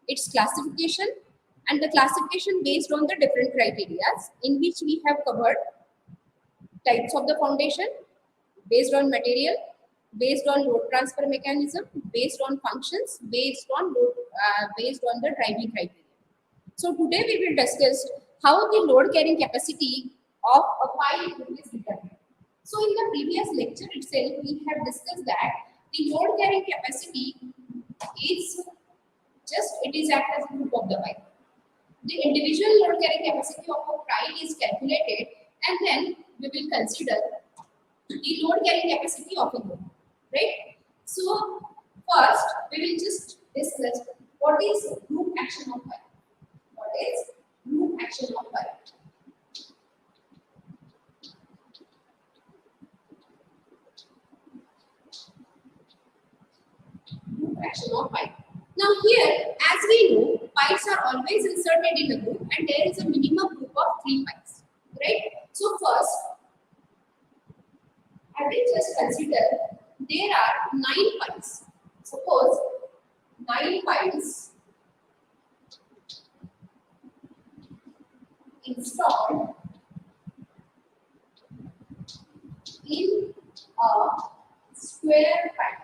its classification, and the classification based on the different criteria in which we have covered types of the foundation, based on material, based on load transfer mechanism, based on functions, based on the driving criteria. So today we will discuss how the load carrying capacity of a pile group is determined. So in the previous lecture itself, we have discussed that the load carrying capacity is it is act as a group of the pile. The individual load carrying capacity of a pile is calculated, and then we will consider the load carrying capacity of a group, right? So first we will just discuss what is group action of pile. What is group action of pile? Group action of pile. Now here, as we know, piles are always inserted in a group, and there is a minimum group of 3 piles, right? So first, I will just consider there are 9 piles. Suppose 9 piles installed in a square pattern.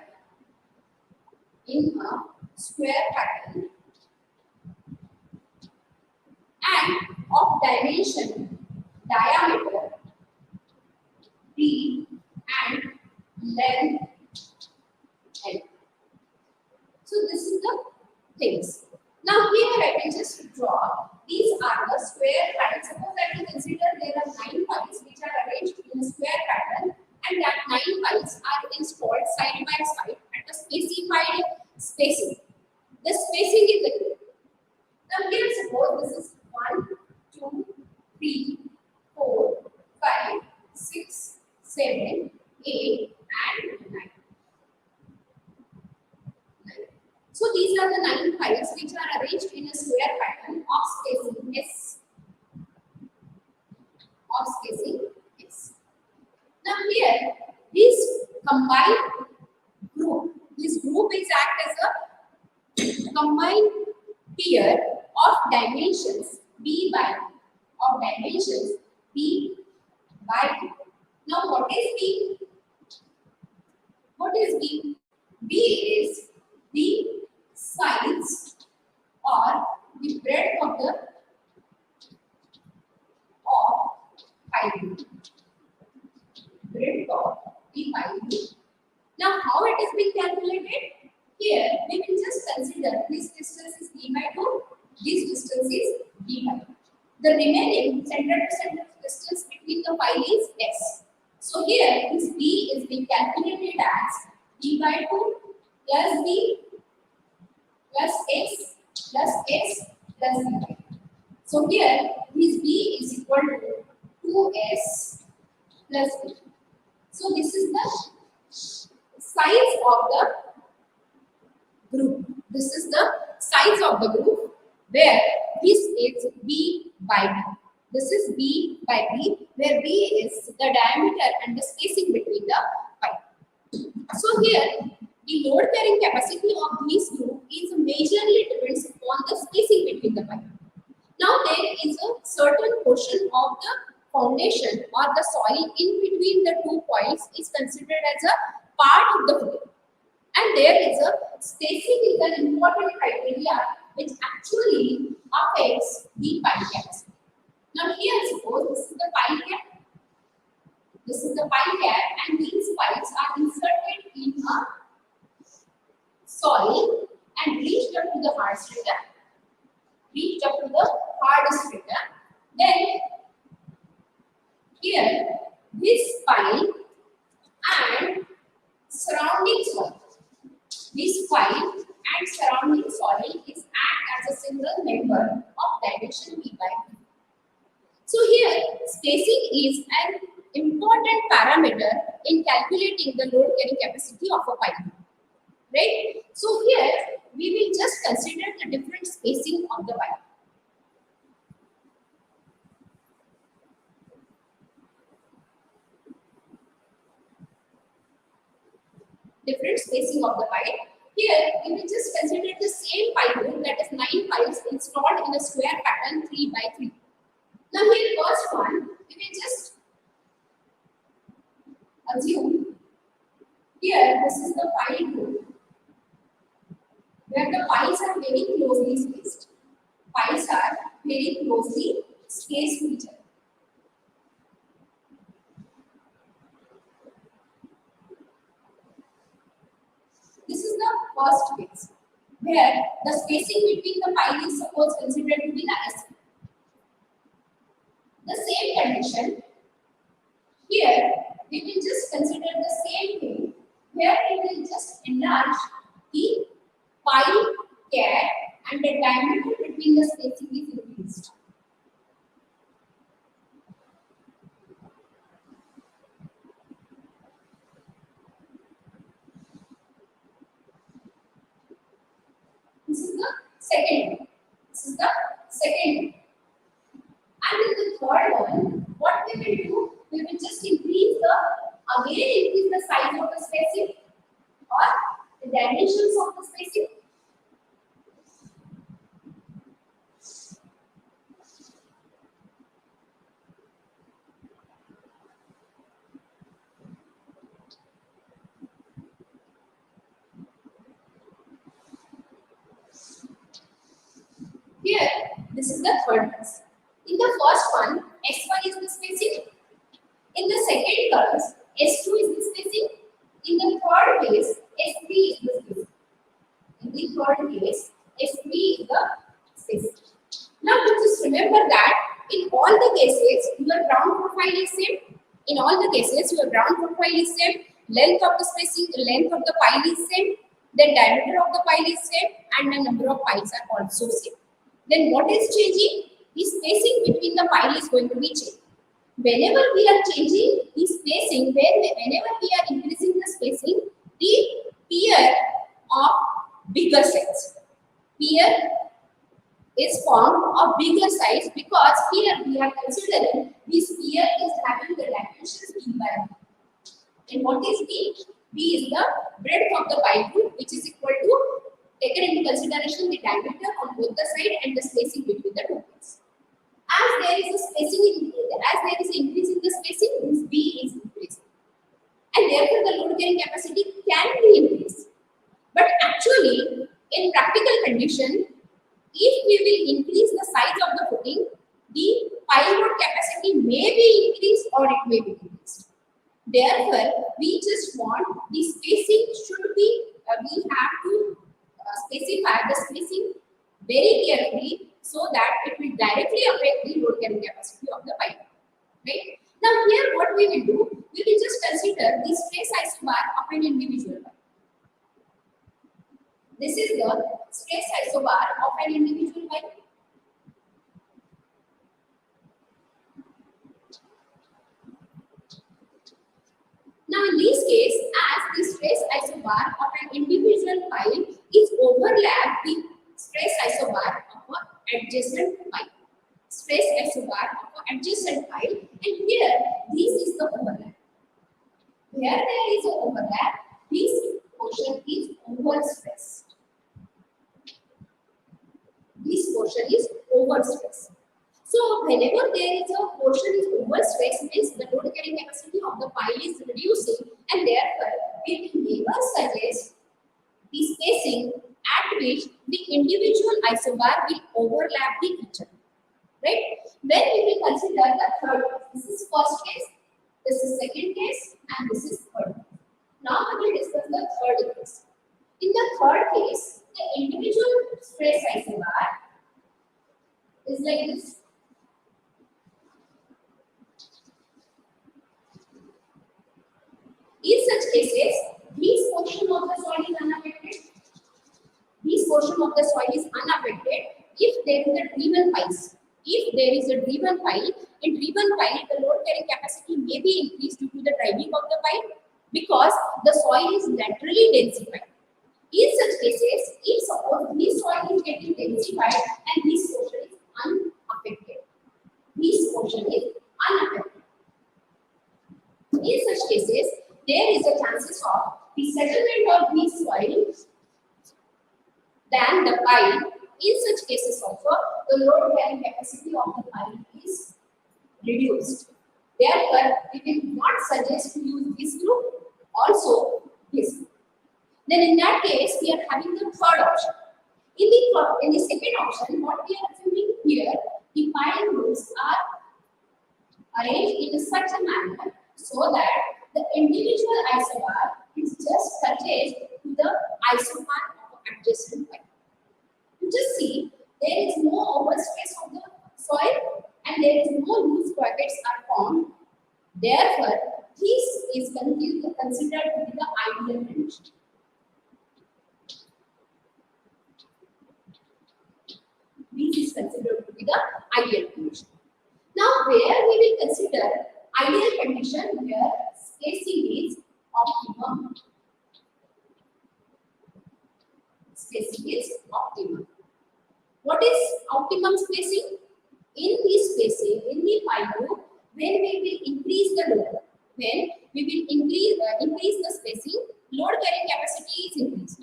In a square pattern and of dimension, diameter, d and length L. So this is the things. Now here I will just draw. These are the square patterns. Suppose I will consider there are 9 piles which are arranged in a square pattern, and that 9 piles are installed side by side at a specified spacing. The spacing is the group. Now here suppose this is 1, 2, 3, 4, 5, 6, 7, 8 and 9. So these are the 9 piles which are arranged in a square pattern of spacing S. Of spacing S. Now here, this combined group, this group is act as a combined pair of dimensions B by B. Now what is B? What is B? B is the size or the breadth of the pile group. Breadth of the pile group. Now how it is being calculated? Here we will just consider this distance is d by 2, this distance is d by 2. The remaining center to center distance between the pile is s. So here this b is being calculated as d by 2 plus b plus x plus x plus b by 2. So here this b is equal to 2s plus b. So this is the size of the group. This is the size of the group where this is b by b. This is b by b, where b is the diameter and the spacing between the pipe. So here the load carrying capacity of this group is majorly depends upon the spacing between the pipe. Now there is a certain portion of the foundation or the soil in between the 2 points is considered as a part of the floor. And there is a spacing is an important criteria which actually affects the pile capacity. Now here suppose this is the pile cap. This is the pile cap, and these piles are inserted in a soil and reached up to the hard strata. Then here this pile and surrounding soil. This pile and surrounding soil is act as a single member of dimension b by b. So here spacing is an important parameter in calculating the load carrying capacity of a pile. Right? So here we will just consider the different spacing of the pile. Different spacing of the pile. Here, we will just consider the same pile, that is 9 piles installed in a square pattern 3 by 3. Now here, first one, we will just assume here this is the pile group, where the piles are very closely spaced. Piles are very closely spaced to each other. This is the first case, where the spacing between the pile is supposed considered to be the S. The same condition, here we will just consider the same thing, where we will just enlarge the pile cap and the diameter between the spacing is increased. This is the second one. This is the second one. And in the third one, what we will do, we will just increase the size of the spacing or the dimensions of the spacing. Here, this is the third case. In the first one, S1 is the spacing. In the second case, S2 is the spacing. In the third case, S3 is the spacing. In the third case, S3 is the spacing. Now, just remember that in all the cases, your ground profile is same. In all the cases, your ground profile is same. Length of the spacing, length of the pile is same. The diameter of the pile is same, and the number of piles are also same. Then what is changing? The spacing between the pile is going to be changed. Whenever we are changing the spacing, whenever we are increasing the spacing, the pier of bigger size. Pier is formed of bigger size because here we are considering this pier is having the dimensions b by b. And what is b? B is the breadth of the pile group, which is equal to, taken into consideration the diameter on both the side and the spacing between the two piles. As there is a spacing, as there is an increase in the spacing, this B is increasing, and therefore the load carrying capacity can be increased. But actually, in practical condition, if we will increase the size of the footing, the pile load capacity may be increased or it may be decreased. Therefore, we just want the spacing should be, we have to specify the spacing very carefully so that it will directly affect the load carrying capacity of the pipe. Right? Now here what we will do, we will just consider the stress isobar of an individual pipe. This is the stress isobar of an individual pipe. Now in this case, as the stress isobar of an individual pipe is overlap the stress isobar of an adjacent pipe. Stress isobar of an adjacent pipe, and here this is the overlap. Where there is an overlap, this portion is overstressed. This portion is overstressed. So whenever there is a portion is overstressed, means the load carrying capacity of the pile is reducing, and therefore we will never suggest the spacing at which the individual isobar will overlap the each other. Right? Then we will consider the third case. This is first case, this is second case, and this is third case. Now we will discuss the third case. In the third case, the individual stress isobar is like this. In such cases, this portion of the soil is unaffected. This portion of the soil is unaffected if there is a driven piles. If there is a driven pile, in driven pile, the load carrying capacity may be increased due to the driving of the pile because the soil is laterally densified. In such cases, if suppose this soil is getting densified and this portion is unaffected, this portion is unaffected. In such cases, there is a chances of the settlement of these soils pile, in such cases also, the load carrying capacity of the pile is reduced. Therefore, we will not suggest to use this group, also this group. Then in that case, we are having the third option. In the second option, what we are assuming here, the pile groups are arranged in such a manner so that the individual isobar is just attached to the isobar of adjacent pile. You just see there is no overstress of the soil and there is no loose pockets are formed. Therefore, this is considered to be the ideal condition. This is considered to be the ideal condition. Now, where we will consider ideal condition where spacing is optimum. Spacing is optimum. What is optimum spacing? In this spacing, in the pile group, when we will increase the load, when we will increase the spacing, load carrying capacity is increased.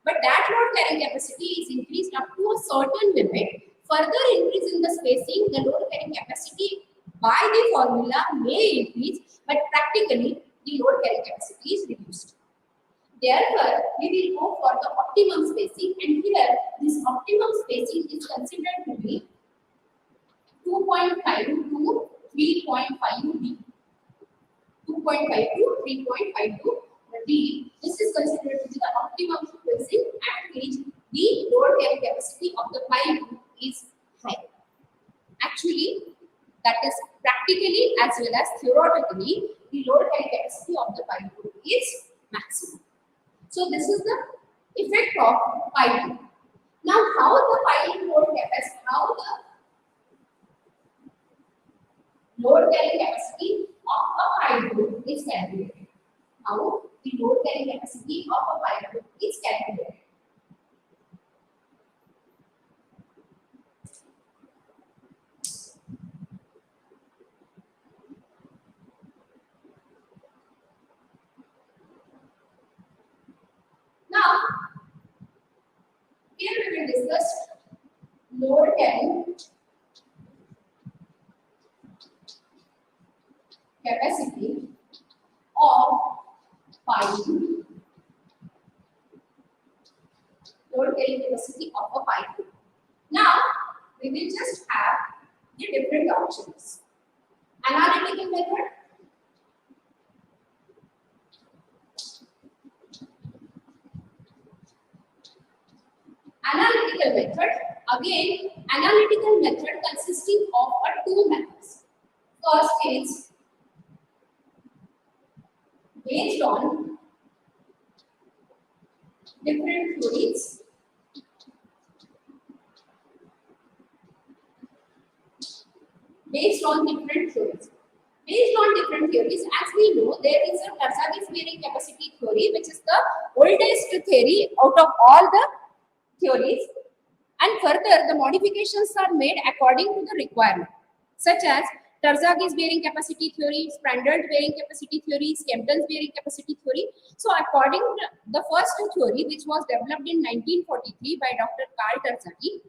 But that load carrying capacity is increased up to a certain limit. Further increase in the spacing, the load carrying capacity by the formula may increase, but practically the load carrying capacity is reduced. Therefore, we will go for the optimum spacing, and here this optimum spacing is considered to be 2.5 to 3.5 D. 2.5 to 3.5 D. This is considered to be the optimum spacing at which the load carrying capacity of the pile group is high. Actually, that is practically as well as theoretically, the load carrying capacity of the pile group is maximum. So this is the effect of pile group. Now, how the pile load capacity, how the load carrying capacity of a pile group is calculated? How the load carrying capacity of a pile group is calculated? Now, here we will discuss load carrying capacity of pile. Load carrying capacity of a pile. Now, we will just have the different options. Analytical method. Analytical method. Again, analytical method consisting of two methods. First is based on different theories. Based on different theories. Based on different theories, as we know, there is a Terzaghi's bearing capacity theory, which is the oldest theory out of all the theories. And further, the modifications are made according to the requirement, such as Terzaghi's bearing capacity theory, Prandtl bearing capacity theory, Kempton's bearing capacity theory. So, according to the first theory, which was developed in 1943 by Dr. Carl Terzaghi,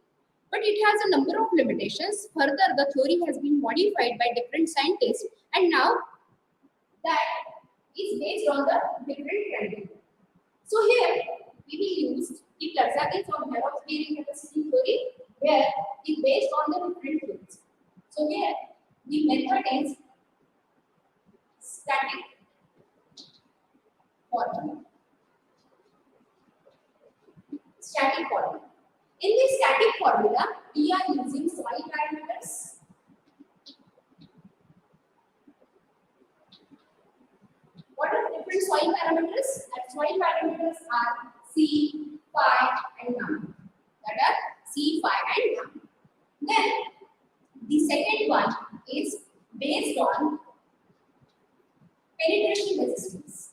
but it has a number of limitations. Further, the theory has been modified by different scientists, and now that is based on the different criteria. So, here we will use the Terzaghi's or Hero's bearing capacity theory, where it is based on the different theories. So, here the method is static formula. Static formula. In this static formula, we are using soil parameters. What are different soil parameters? And soil parameters are C, phi, and num. That are C, phi, and num. Then the second one is based on penetration resistance.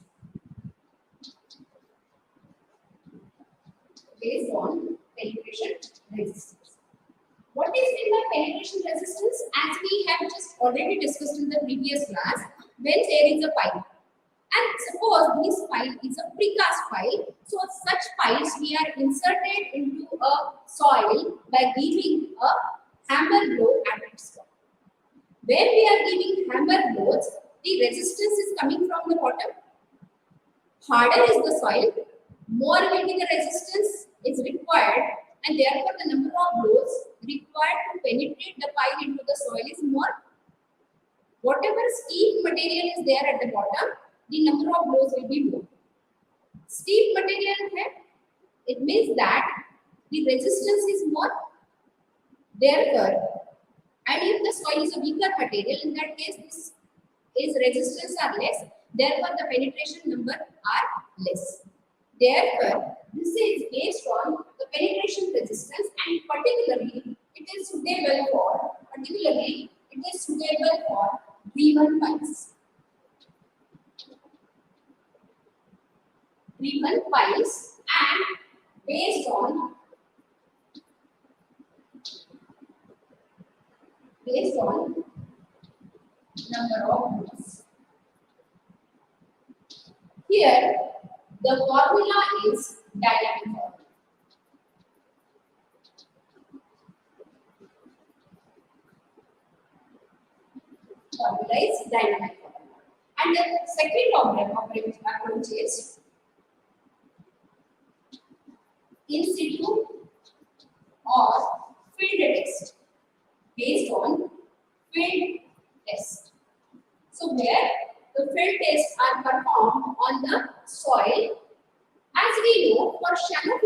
Based on penetration resistance. What is meant by penetration resistance? As we have just already discussed in the previous class, when there is a pipe And suppose this file is a precast file, so such files we are inserted into a soil by giving a hammer blow at its top. When we are giving hammer blows, the resistance is coming from the bottom. Harder is the soil, more will be the resistance is required, and therefore the number of blows required to penetrate the pile into the soil is more. Whatever steep material is there at the bottom, the number of blows will be more. Steep material है, it means that the resistance is more. Therefore, and if the soil is a weaker material, in that case, this is resistance are less. Therefore, the penetration number are less. Therefore, this is based on the penetration resistance, and particularly it is suitable for driven piles. Driven piles, and based on number of moves. Here, the formula is dynamic formula. Formula is dynamic formula. And the second approach is in situ or field test, based on field test. So where the field tests are performed on the soil, as we know for shallow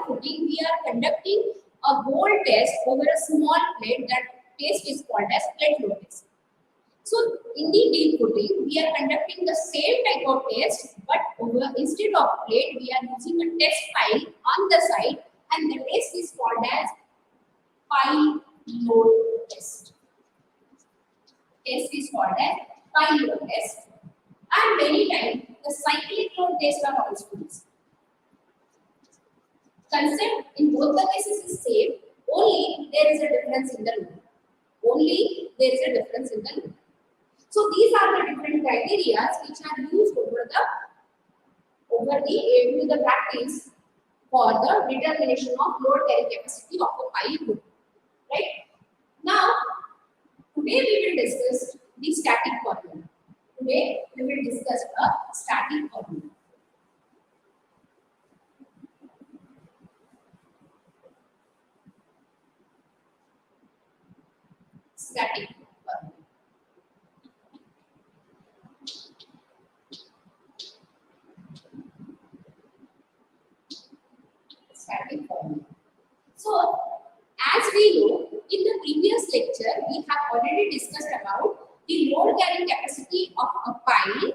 footing, we are conducting a hole test over a small plate. That test is called as plate load test. So in the deep footing, we are conducting the same type of test, but instead of plate, we are using a test pile on the side, and the test is called as pile load test. Test is called as pile load test, and many times the cyclic load tests are also used. Concept in both the cases is same, only there is a difference in the load. So these are the different criteria which are used over the practice for the determination of load carrying capacity of a pile load. Right? Now, today we will discuss the static formula. Static formula. Static formula. So, as we know, in the previous lecture, we have already discussed about the load carrying capacity of a pile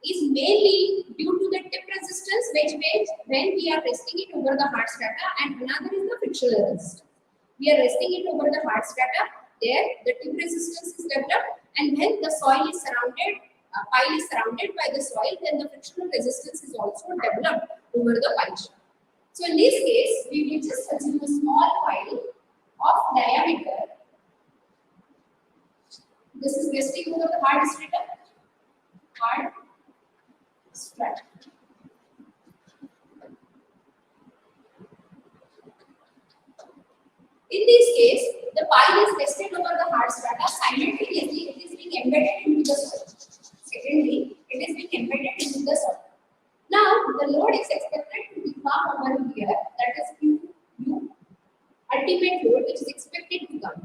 is mainly due to the tip resistance, which means when we are resting it over the hard strata, and another is the frictional resistance. We are resting it over the hard strata, there the tip resistance is developed, and when the soil is surrounded, pile is surrounded by the soil, then the frictional resistance is also developed over the pile. So in this case, we will just consider a small pile of diameter. This is resting over the hard strata. In this case, the pile is rested over the hard strata. Simultaneously, it is being embedded into the soil. Secondly, it is being embedded into the soil. Now, the load is expected to become over here, that is Q, ultimate load, which is expected to come.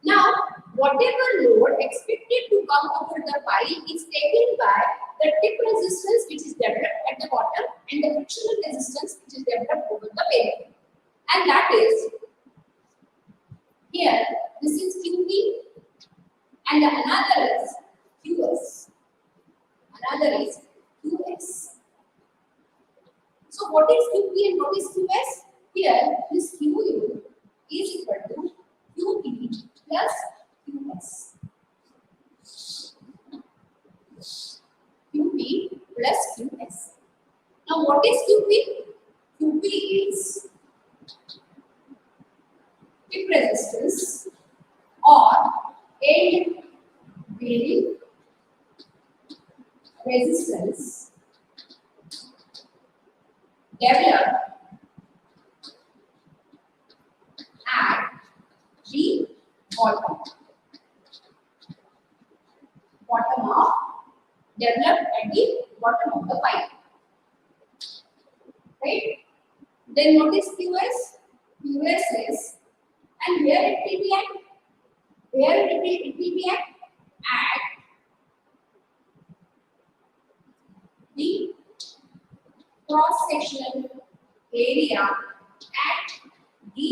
Now, whatever load expected to come over the pile is taken by the tip resistance, which is developed at the bottom, and the frictional resistance, which is developed over the periphery. And that is here, this is QP, and another is QS. Another is QS. So what is QP and what is QS? Here, this QU is equal to QP plus QS. QP plus QS. Now what is QP? QP is tip resistance or end bearing resistance developed at the bottom. Bottom of developed at the bottom of the pipe. Right? Then notice QS. QS is, and where it will be at? Where it will be at? At the cross-sectional area at the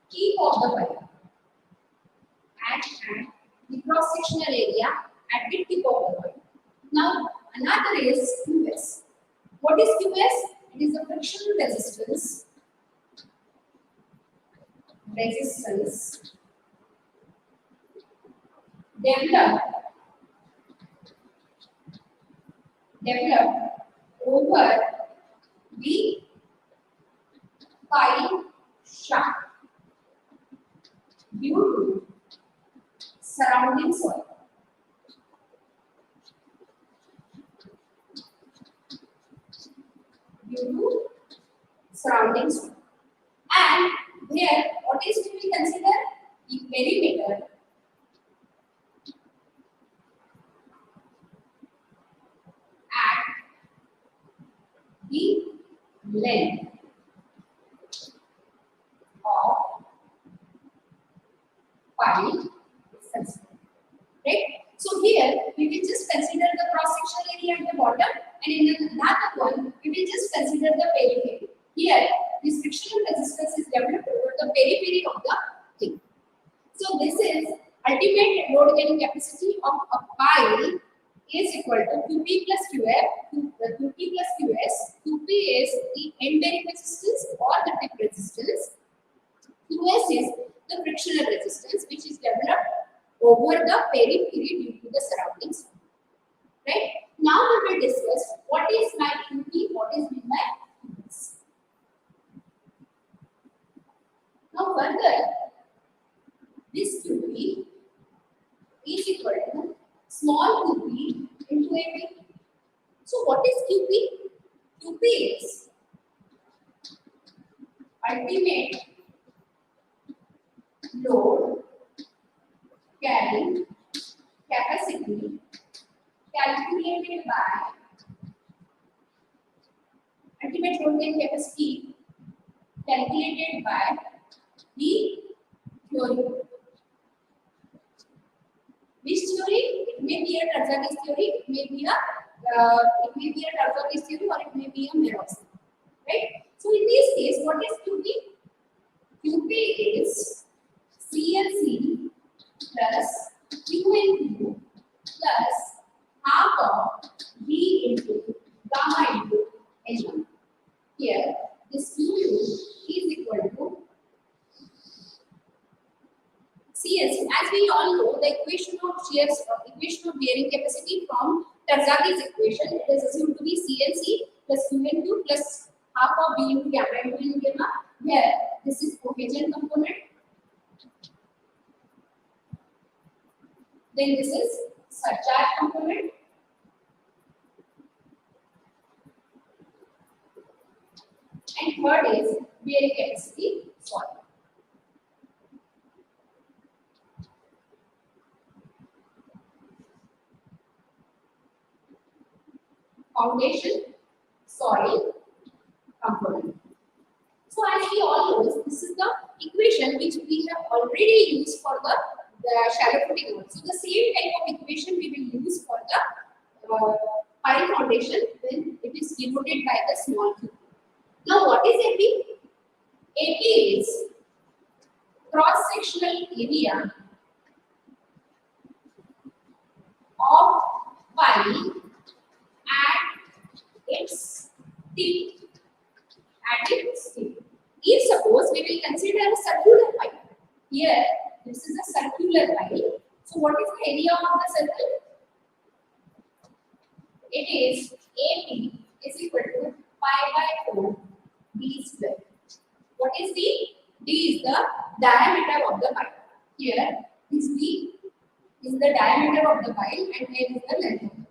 tip of the pipe. At the cross-sectional area at the tip of the pipe. Now, another is QS. What is QS? It is the frictional resistance. Developed over the pipe shaft due to surrounding soil. And here, what is to be considered? The perimeter at the length of pipe is considered. Right? So here we will just consider the cross-sectional area at the bottom, and in another one we will just consider the periphery. Here, this frictional resistance is developed over the periphery of the thing. So this is ultimate load carrying capacity of a pipe is equal to QP plus QF, QP plus QS. QP is the end bearing resistance or the tip resistance. QS is the frictional resistance which is developed over the periphery due to the surroundings. Right? Now we will discuss what is my QP, what is my QS. Now further, this QP is equal to small QP into AP. So what is QP? QP is ultimate load carrying capacity calculated by ultimate load carrying capacity calculated by the theory. Which theory? It may be a Tarzaki's theory, it may be a Tarzaki's theory, or it may be a Merow's theory. Right? So in this case, what is QP? QP is CLC plus Q into plus half of V into gamma into H1. Here, this QU is equal to CLC. As we all know, the equation of bearing capacity from Tarzaki's equation, it is assumed to be CLC plus Q into plus half of V into gamma into gamma, where this is cohesion component. Then this is surcharge component. And third is bearing capacity solid. Foundation, soil, component. So as we all know, this is the equation which we have already used for the shallow footing load. So the same type of equation we will use for the pile foundation when it is denoted by the small q. Now what is AP? AP is cross-sectional area of pile at its tip. If suppose we will consider a circular pipe. Here, this is a circular pipe. So what is the area of the circle? It is AP is equal to pi by 4 d square. What is d? D is the diameter of the pipe. Here, this d is the diameter of the pipe and here is the length of the pipe.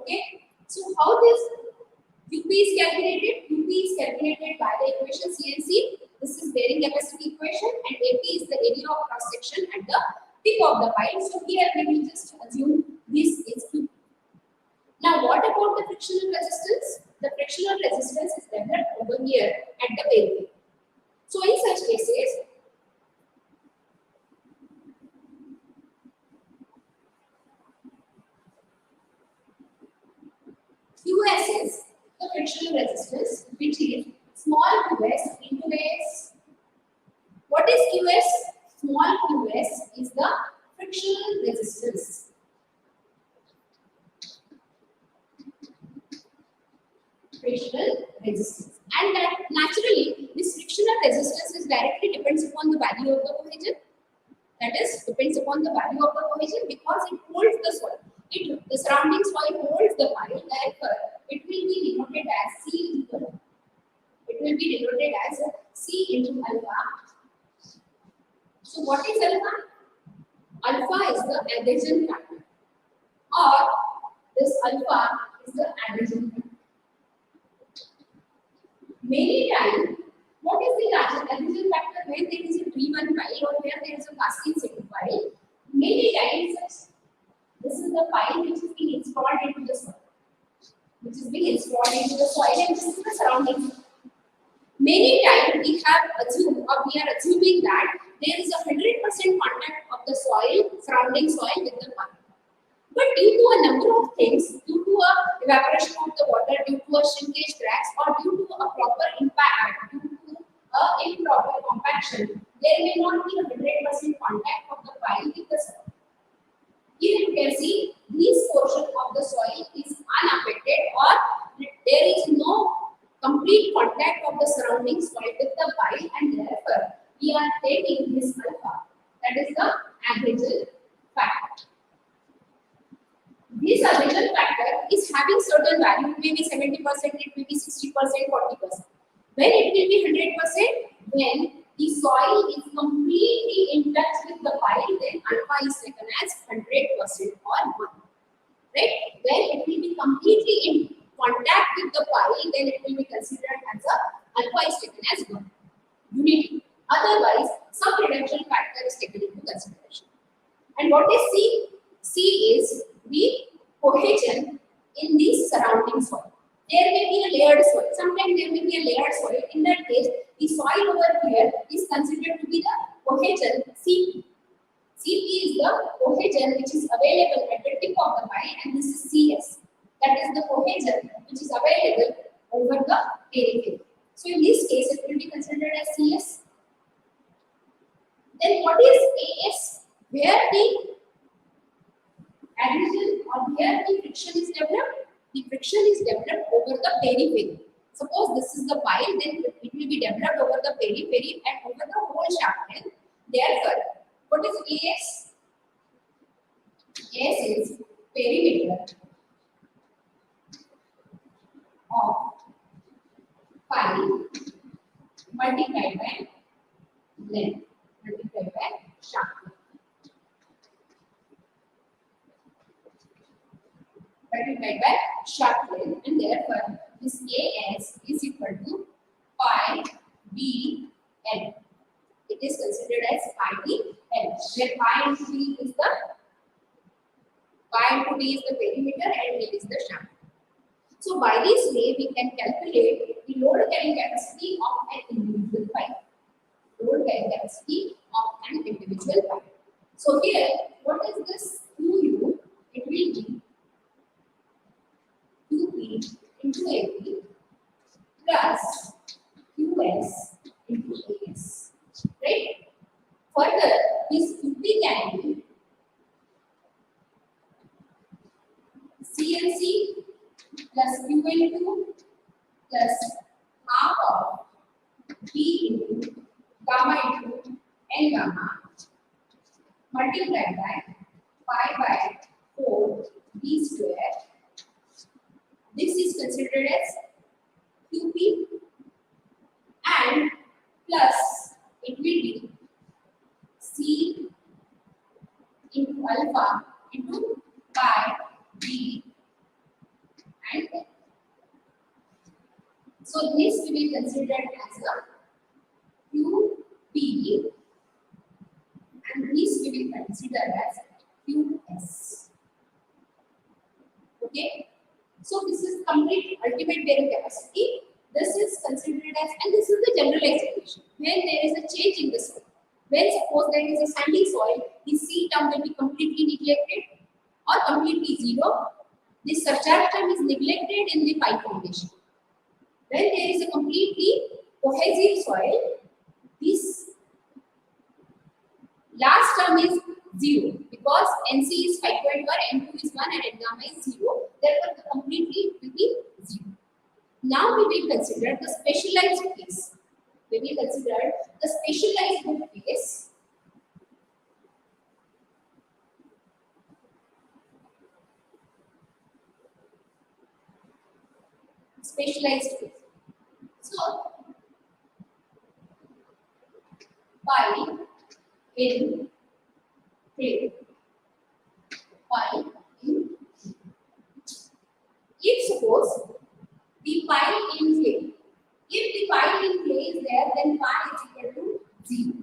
Okay. So how this UP is calculated? UP is calculated by the equation C and C. This is bearing capacity equation, and AP is the area of cross section at the tip of the pipe. So here we will just assume this is Q. Now what about the frictional resistance? The frictional resistance is developed over here at the periphery. So in such cases, QS is the frictional resistance, which is small qs into s. What is qs? Small qs is the frictional resistance. Frictional resistance. And that naturally, this frictional resistance is directly depends upon the value of the cohesion. That is, depends upon the value of the cohesion because it holds the soil. The surrounding soil holds the pile, therefore, it will be denoted as C into it will be denoted as C into alpha. So what is alpha? Alpha is the adhesion factor, or this alpha is the adhesion factor. Many times, what is the adhesion factor when there is a tree-one pile or where there is a casting setting pile? Many times, this is the pile which is being installed into the soil. And this is the surrounding. Many times we have assumed or we are assuming that there is a 100% contact of the soil, surrounding soil with the pile. But due to a number of things, due to a evaporation of the water, due to a shrinkage cracks, or due to a proper impact, due to a improper compaction, there may not be a 100% contact of the pile with the soil. Here you can see this portion of the soil is unaffected, or there is no complete contact of the surrounding soil with the pile, and therefore we are taking this alpha, that is the adhesion factor. This adhesion factor is having certain value, it may be 70%, it may be 60%, 40%. When it will be 100%, when the soil is completely in touch with the pile, then alpha is taken as 100% or 1. Right? When it will be completely in contact with the pile, then it will be considered as a alpha is taken as 1. Unity. Otherwise, some reduction factor is taken into consideration. And what is C? C is the cohesion in the surrounding soil. There may be a layered soil. Sometimes there may be a layered soil. In that case, the soil over here is considered to be the cohesion CP. CP is the cohesion which is available at the tip of the pile, and this is CS. That is the cohesion which is available over the periphery. So in this case, it will be considered as CS. Then what is AS? Where the adhesion or where the friction is developed? The friction is developed over the periphery. Suppose this is the pile, then it will be developed over the periphery and over the whole shaft length. Therefore, what is AS? AS is perimeter of pile multiplied by length multiplied by shaft length. Multiplied by shaft length, and therefore this AS is equal to pi BL. It is considered as pi BL, where pi into B is the perimeter and L is the shaft. So by this way, we can calculate the load carrying capacity of an individual pipe. Load carrying capacity of an individual pipe. So here, what is this QU? It will be QP into AP plus QS into AS. Right? Further, this QP can be CNC plus QL2 plus half of B into gamma into N gamma multiplied by pi by 4 B square. This is considered as QP, and plus it will be C into alpha into pi B So this we will consider as a QP, and this we will consider as QS. Okay. So this is complete ultimate bearing capacity. This is considered as, and this is the generalized equation. When there is a change in the soil, when suppose there is a sandy soil, the C term will be completely neglected or completely zero. The surcharge term is neglected in the pipe foundation. When there is a completely cohesive soil, this last term is 0 because NC is 5.1, N2 is 1 and N gamma is 0. Therefore, the completely will be 0. Now we will consider the specialized case. We will consider the specialized case. Specialized case. So, pi in clay. Pi in. If suppose the pi in clay, if the pi in clay is there, then pi is equal to 0.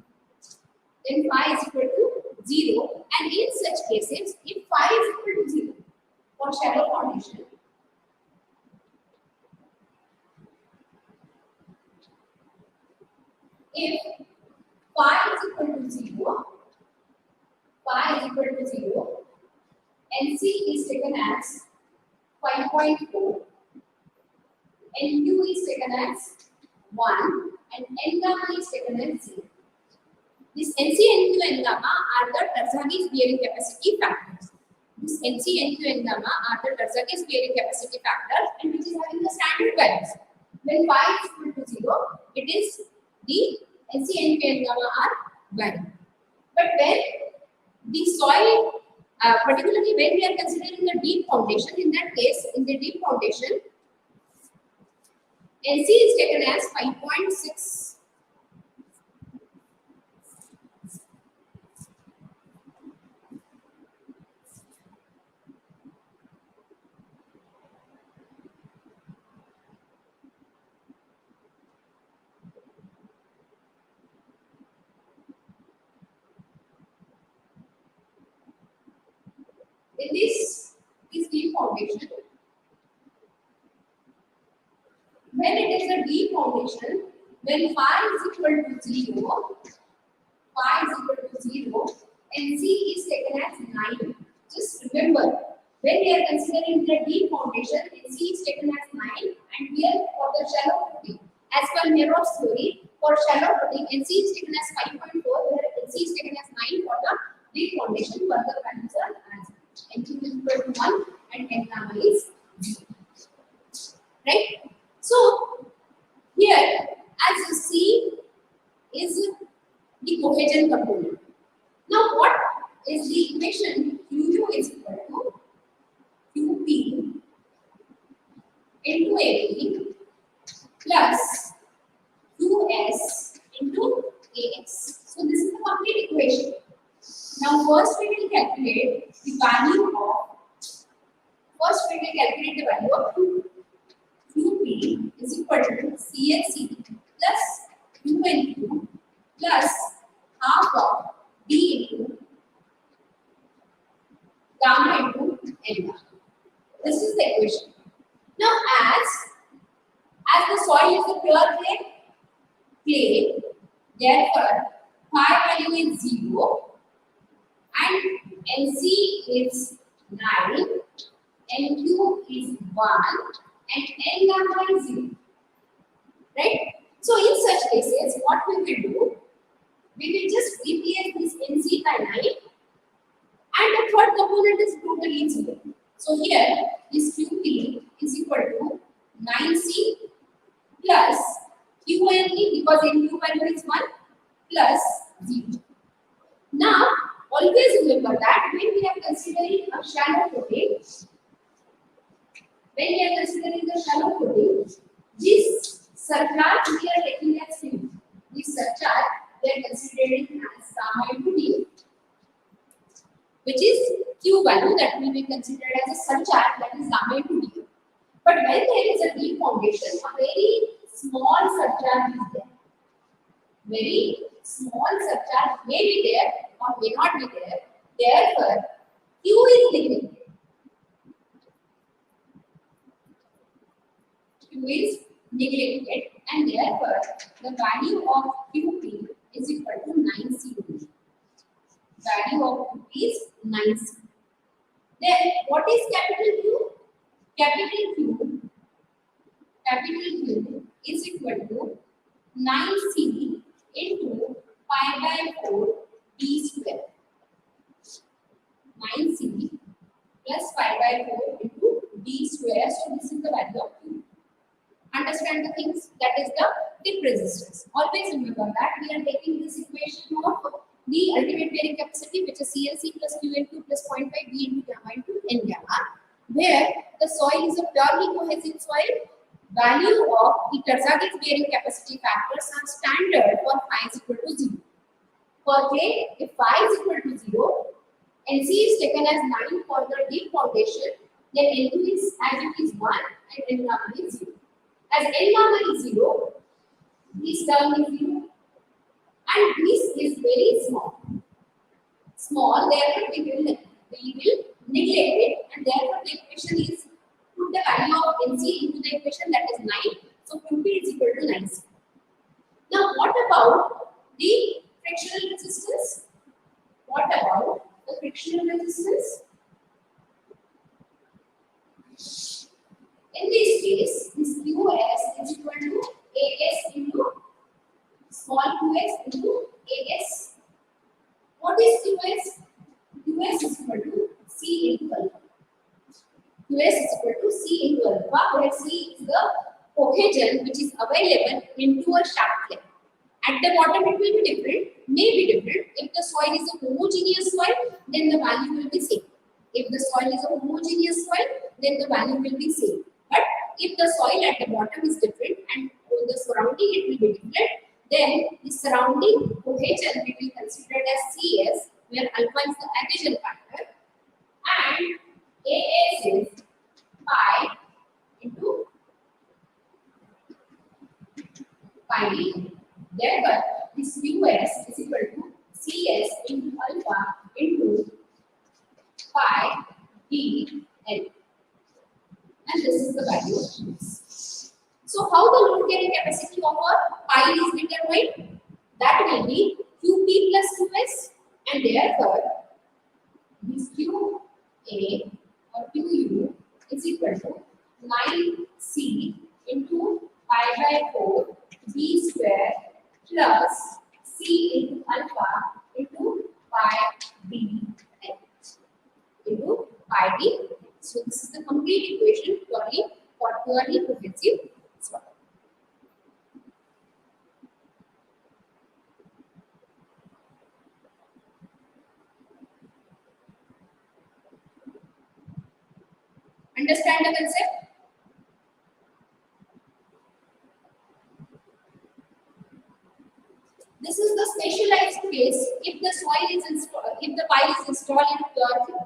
Then pi is equal to 0. And in such cases, if pi is equal to 0 for shallow foundation, if pi is equal to 0, pi is equal to 0, NC is taken as 5.4, NQ is taken as 1, and N gamma is taken as 0. This NC, NQ, and gamma are the Terzaghi's bearing capacity factors. This NC, NQ, and gamma are the Terzaghi's bearing capacity factors, and which is having the standard values. When pi is equal to 0, it is the NC, NQ, and gamma are varying. But when the soil, particularly when we are considering the deep foundation, in that case, in the deep foundation, NC is taken as 5.6. In this deep foundation, when it is a deep foundation, when phi is equal to 0, phi is equal to 0, and C is taken as 9. Just remember, when we are considering the deep foundation, C is taken as 9, and here for the shallow footing, as per Merow's theory, for shallow footing, NC is taken as 5.4, where NC is taken as 9 for the deep foundation, where the values are as NQ is equal to 1 and N gamma is 0. Right? So, here, as you see, is the cohesion component. Now, what is the equation? QU is equal to QP into AP plus QS into AX. So, this is the complete equation. Now, first we will calculate the value of, QP is equal to CNC plus QNQ plus half of D into gamma into N gamma. This is the equation. Now, as the soil is a pure clay, therefore phi value is 0 and NC is 9, NQ is 1 and N gamma is 0. Right? So in such cases, what we will do, we will just replace this NC by 9 and the third component is totally 0. So here this QP is equal to 9C plus QNE because NQ value is 1 plus 0. Now always remember that when we are considering a shallow footing, this surcharge we are taking as Q. This surcharge we are considering as gamma into D, which is Q value that will be considered as a surcharge, that is gamma into D. But when there is a deep foundation, a very small surcharge is there. Very small surcharge may be there or may not be there. Therefore, Q is neglected. Q is neglected, and therefore the value of QP is equal to 9C. Value of QP is 9C. Then what is capital Q? Capital Q is equal to 9C into pi by 4 d square. 9C plus pi by 4 into d square. So this is the value of Q. Understand the things? That is the dip resistance. Always remember that we are taking this equation of the ultimate bearing capacity, which is CLC plus QN2 plus 0.5 B into gamma into N gamma, where the soil is a purely cohesive soil. Value of the Terzaghi's bearing capacity factors are standard for phi is equal to 0. For K, if phi is equal to 0, NC is taken as 9 for the deep foundation, then N2 is as it is 1 and N gamma is 0. As N gamma is 0, this term is 0. And this is very small. Therefore we will neglect it, and therefore the equation is put the value of NC into the equation, that is 9. So QP is equal to 9C. Now what about the frictional resistance? In this case, this QS is equal to AS into small qs into AS. What is QS? QS is equal to C into alpha. QS is equal to C into alpha, where C is the cohesion which is available into a shaft layer. At the bottom it will be different, may be different. If the soil is a homogeneous soil, then the value will be same. If the soil is a homogeneous soil, then the value will be same. But if the soil at the bottom is different and the surrounding it will be different, then the surrounding cohesion will be considered as CS, where alpha is the adhesion factor, and AS is pi into pi d. Therefore, this US is equal to CS into alpha into pi d L. And this is the value of this. So how the load carrying capacity of a pi is determined? That will be QP plus QS, and therefore this QA or QU is equal to 9C into pi by 4 B square plus C into alpha into pi D into pi D. So this is the complete equation for purely cohesive soil. Understand the concept? This is the specialized case if the soil is installed, if the pile is installed in pure clay.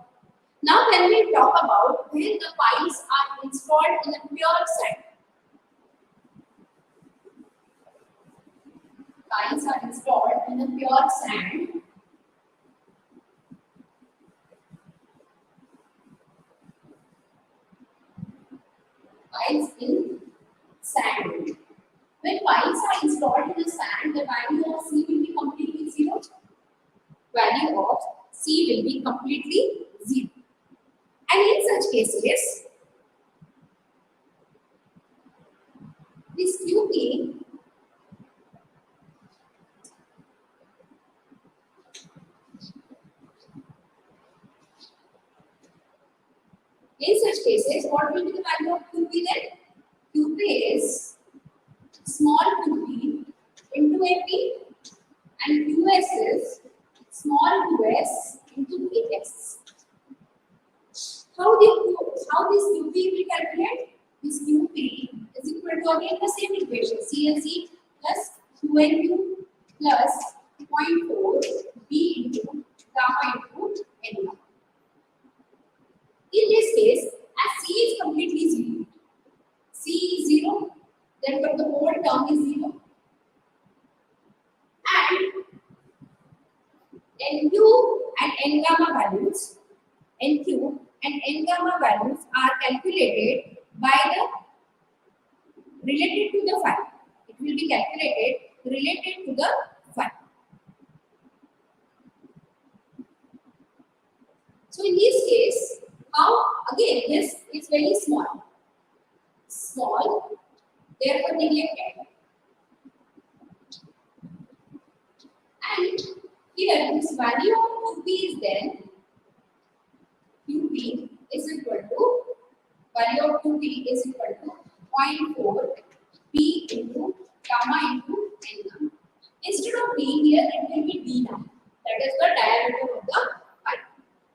Now when we talk about when the piles are installed in a pure sand. Piles are installed in a pure sand. Piles in sand. When piles are installed in the sand, the value of C will be completely 0. Value of C will be completely 0. And in such cases, this QP in such cases, what will be the value of QP then? QP is small qp into AP, and QS is small qs into AS. How this QP will calculate? This QP is equal to again the same equation, CLC plus QNQ plus 0.4 B into gamma into N. In this case, as C is completely 0, C is 0, Therefore, the whole term is 0. And NQ and N gamma values, NQ and N gamma values are calculated by the related to the phi. It will be calculated related to the phi. So in this case, how again this is very small. Small, therefore neglected. And here this value of QP is then QP is equal to value of QP is equal to 0.4 P into gamma into N gamma. Instead of P here it will be D now. That is the diameter of the pipe.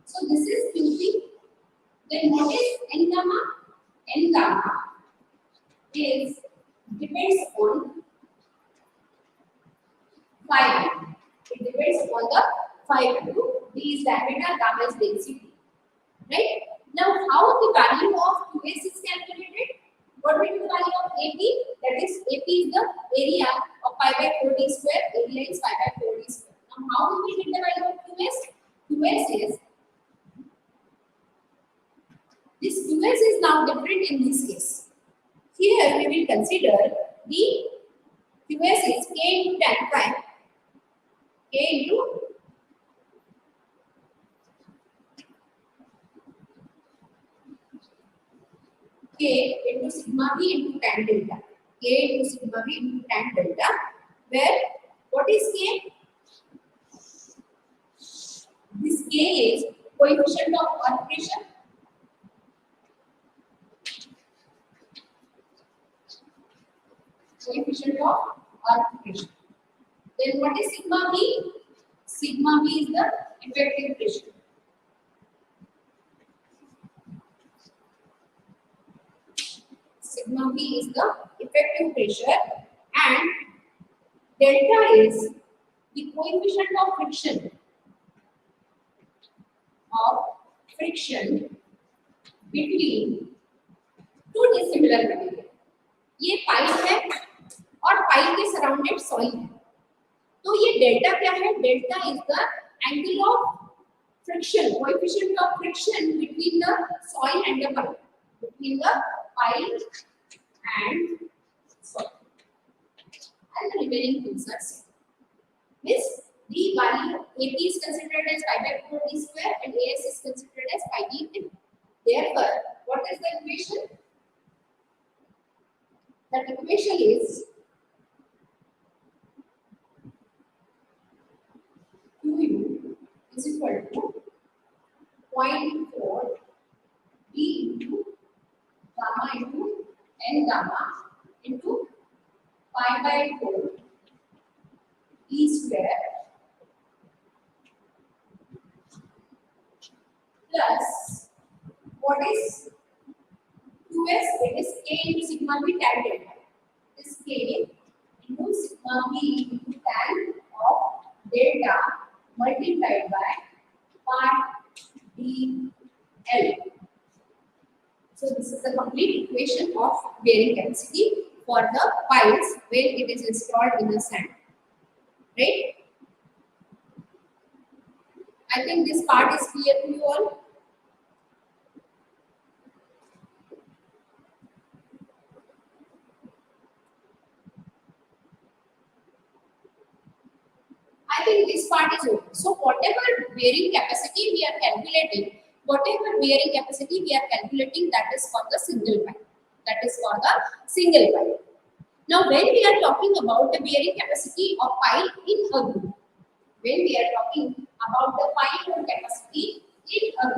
So this is QP. Then what is N gamma? N gamma is depends on phi. It depends on the phi value. D is diameter, gamma is density. Right? Now how the value of QS is calculated? What will be the value of AP? That is AP is the area of pi by 4 d square. Area is pi by 4 d square. Now how we will get the value of QS? QS is this QS is now different in this case. Here we will consider the QS is K into tan phi. K into K into sigma B into tan delta. K into sigma B into tan delta. Where what is K? This K is coefficient of earth pressure. Coefficient of earth pressure. Then what is sigma B? Sigma B is the effective pressure. Sigma B is the effective pressure and delta is the coefficient of friction between two dissimilar material. ये pipe है और pipe के surrounded soil है. तो ये delta क्या है? Delta is the angle of friction, coefficient of friction between the soil and the pipe, between the pipe and soil, and the remaining things are same. This the value AP is considered as pi by 4 d square and AS is considered as pi d n. Therefore, what is the equation? That equation is QU is equal to 0.4 D into gamma into N gamma into pi by 4 E square plus what is QS? It is K into sigma B tan delta. This K into sigma B into tan of delta multiplied by pi d L. So this is the complete equation of bearing capacity for the piles when it is installed in the sand. Right? I think this part is clear to you all. I think this part is okay. So whatever bearing capacity we are calculating, that is for the single pipe. Now when we are talking about the bearing capacity of pipe in a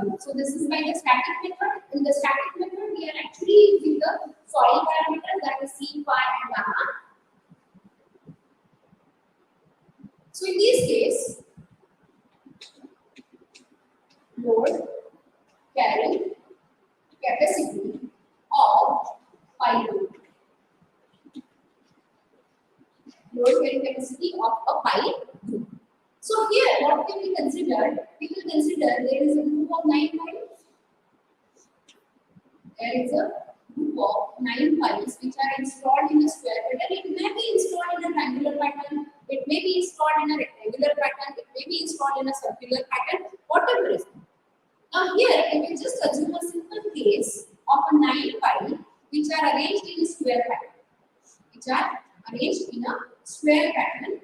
group, so this is by the static method. In the static method, we are actually using the soil parameters, that is C, phi and gamma. So in this case, load carrying capacity of pipe. Load carrying capacity of a pipe group. So here, what can we consider? We will consider there is a group of 9 pipes. There is a group of 9 piles which are installed in a square pattern. It may be installed in a triangular pattern, it may be installed in a rectangular pattern, it may be installed in a circular pattern, whatever it is. Now here we will just assume a simple case of a 9 pile which are arranged in a square pattern. Which are arranged in a square pattern.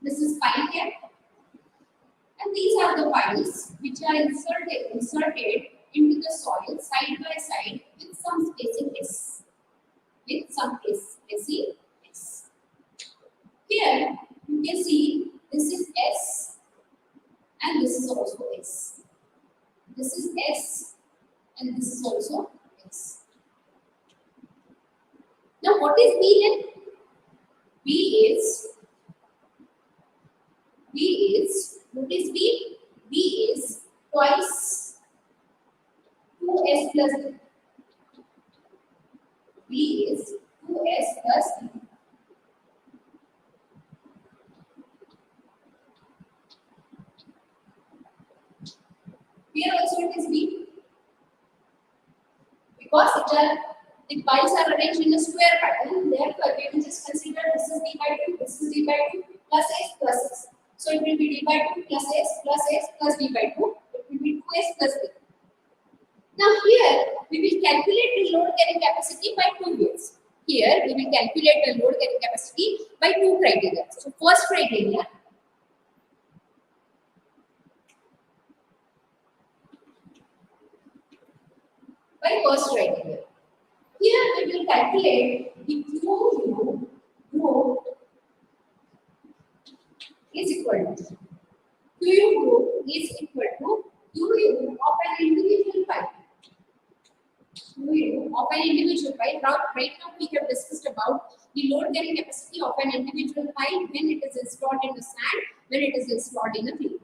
This is pile here. And these are the piles which are inserted into the soil side by side with some spacing S. With some spacing S. Here you can see this is S and this is also S. This is S and this is also S. Now what is B then? What is B? B is twice 2S plus B. B is 2S plus B. Here also it is B. Because the piles are arranged in a square pattern, therefore we will just consider this is D by 2, this is D by 2 plus S plus S. So it will be D by 2 plus S plus D by 2. It will be 2S plus B. Now here we will calculate the load carrying capacity by two ways. Here we will calculate the load carrying capacity by two criteria. So first criteria, here we will calculate the QU group is equal to QU group is equal to QU of an individual pile. QU of an individual pile. Right now we have discussed about the load carrying capacity of an individual pile when it is installed in the sand, when it is installed in a field.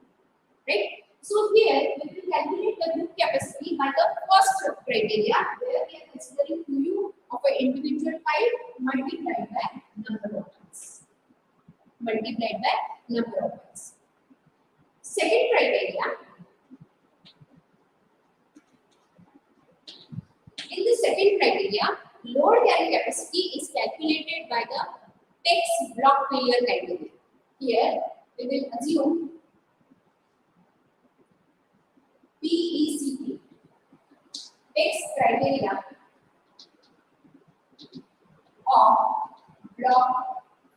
Right? So here we will calculate the group capacity by the first criteria where we are considering QU of an individual pile multiplied by number of piles. Second criteria, in the second criteria, load carrying capacity is calculated by the text block failure criteria. Here we will assume PECP, text criteria of block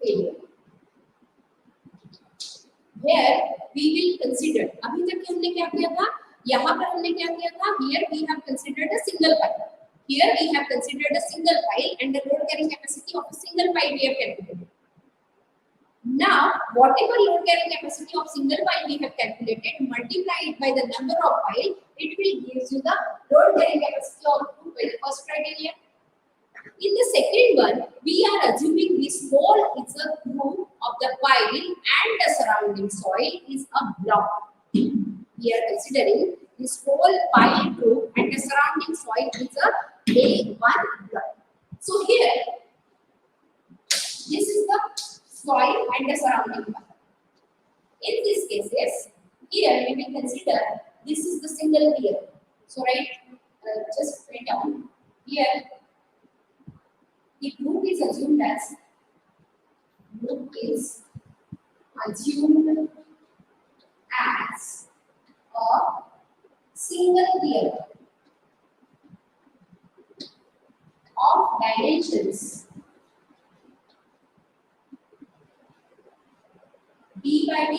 failure. Here we will consider, अभी तक हमने क्या किया था, यहाँ पर हमने क्या किया था, here we have considered a single pile. Here we have considered a single pile and the load carrying capacity of a single pile we have calculated. Now, whatever load carrying capacity of single pile we have calculated, multiplied by the number of pile, it will give you the load carrying capacity of group by the first criteria. In the second one, we are assuming this whole is a group of the pile and the surrounding soil is a block. We are considering this whole pile group and the surrounding soil is a A1 block. So here, this is the soil and the surrounding pile. In these cases, here we will consider this is the single layer. So just write down here. The group is assumed as a single layer of dimensions D by D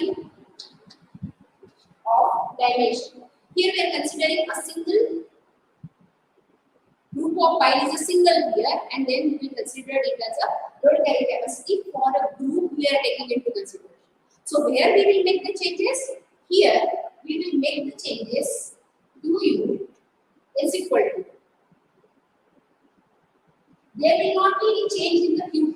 of dimension. Here we are considering a single group of pile is a single layer, and then we consider it as a load carrying capacity for a group we are taking into consideration. So where we will make the changes? Here we will make the changes. QU is equal to. There will not be any change in the QP.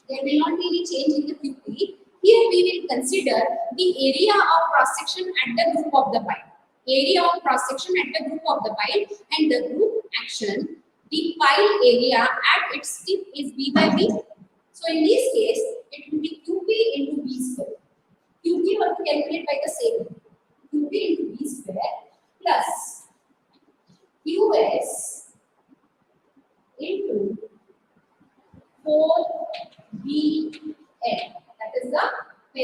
There will not be any change in the QP. Here we will consider the area of cross section at the group of the pile. Area of cross section at the group of the pile and the group action. The pile area at its tip is B by B. So in this case, it will be QP into B square. QP will be calculated by the same. QP into B square plus QS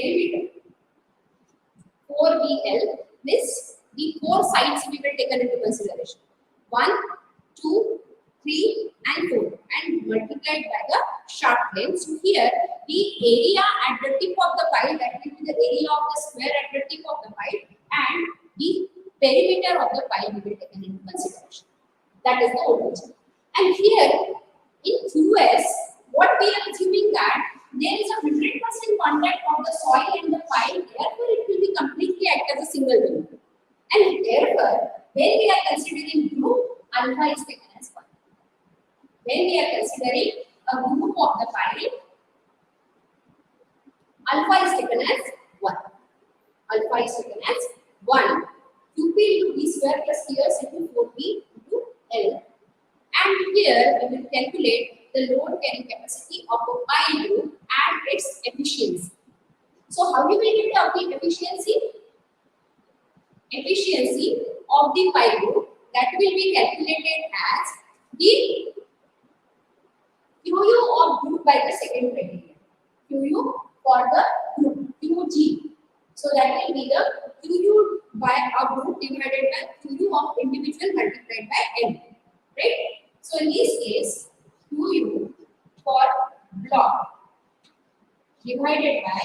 perimeter. 4BL, this the 4 sides we will take into consideration. 1, 2, 3 and 4 and multiplied by the shaft length. So here the area at the tip of the pipe, that will be the area of the square at the tip of the pipe, and the perimeter of the pipe we will take into consideration. That is the origin. And here in QS, what we are assuming that there is a 100% contact of the soil and the pipe, therefore it will be completely act as a single group. And therefore, when we are considering group, alpha is taken as 1. When we are considering a group of the pipe, alpha is taken as 1. Alpha is taken as 1. QP into D square plus TS into 4P into L. And here we will calculate the load carrying capacity of a pipe group and its efficiency. So how you will get the efficiency? Efficiency of the pipe group, that will be calculated as the QU of group by the second criteria. QU for the group, QG. So that will be the QU by a group divided by QU of individual multiplied by N. Right? So in this case, QU for block divided by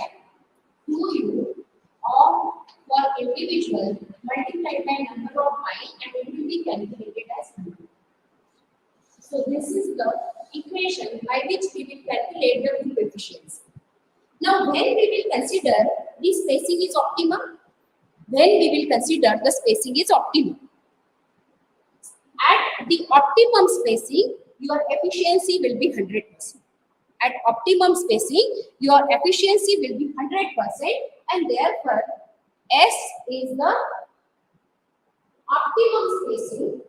QU of for individual multiplied by number of mile, and it will be calculated as 100. So this is the equation by which we will calculate the group efficiency. Now when we will consider the spacing is optimum? When we will consider the spacing is optimum. At the optimum spacing, your efficiency will be 100%. At optimum spacing, your efficiency will be 100%, and therefore S is the optimum spacing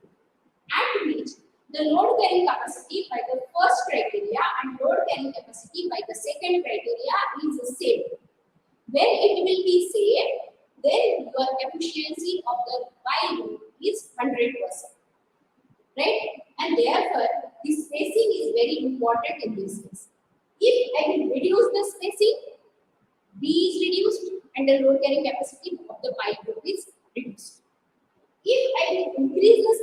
at which the load carrying capacity by the first criteria and load carrying capacity by the second criteria is the same. When it will be same, then your efficiency of the pipe is 100%. Right? And therefore, the spacing is very important in this case. If I will reduce the spacing, B is reduced and the load carrying capacity of the pipe is reduced. If I will increase the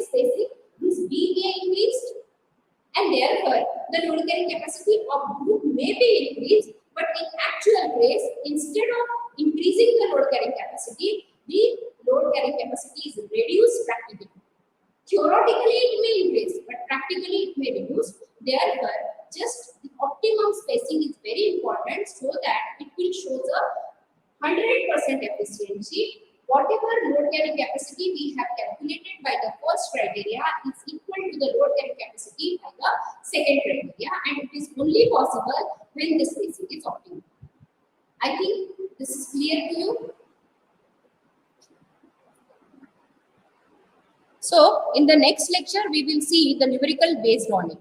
spacing, this B may increase, and therefore the load carrying capacity of group may be increased, but in actual case, instead of increasing the load carrying capacity, the load carrying capacity is reduced practically. Theoretically it may increase, but practically it may reduce. Therefore, just the optimum spacing is very important so that it will show the 100% efficiency. Whatever load carrying capacity we have calculated by the first criteria is equal to the load carrying capacity by the second criteria, and it is only possible when the spacing is optimal. I think this is clear to you. So, in the next lecture, we will see the numerical based on it.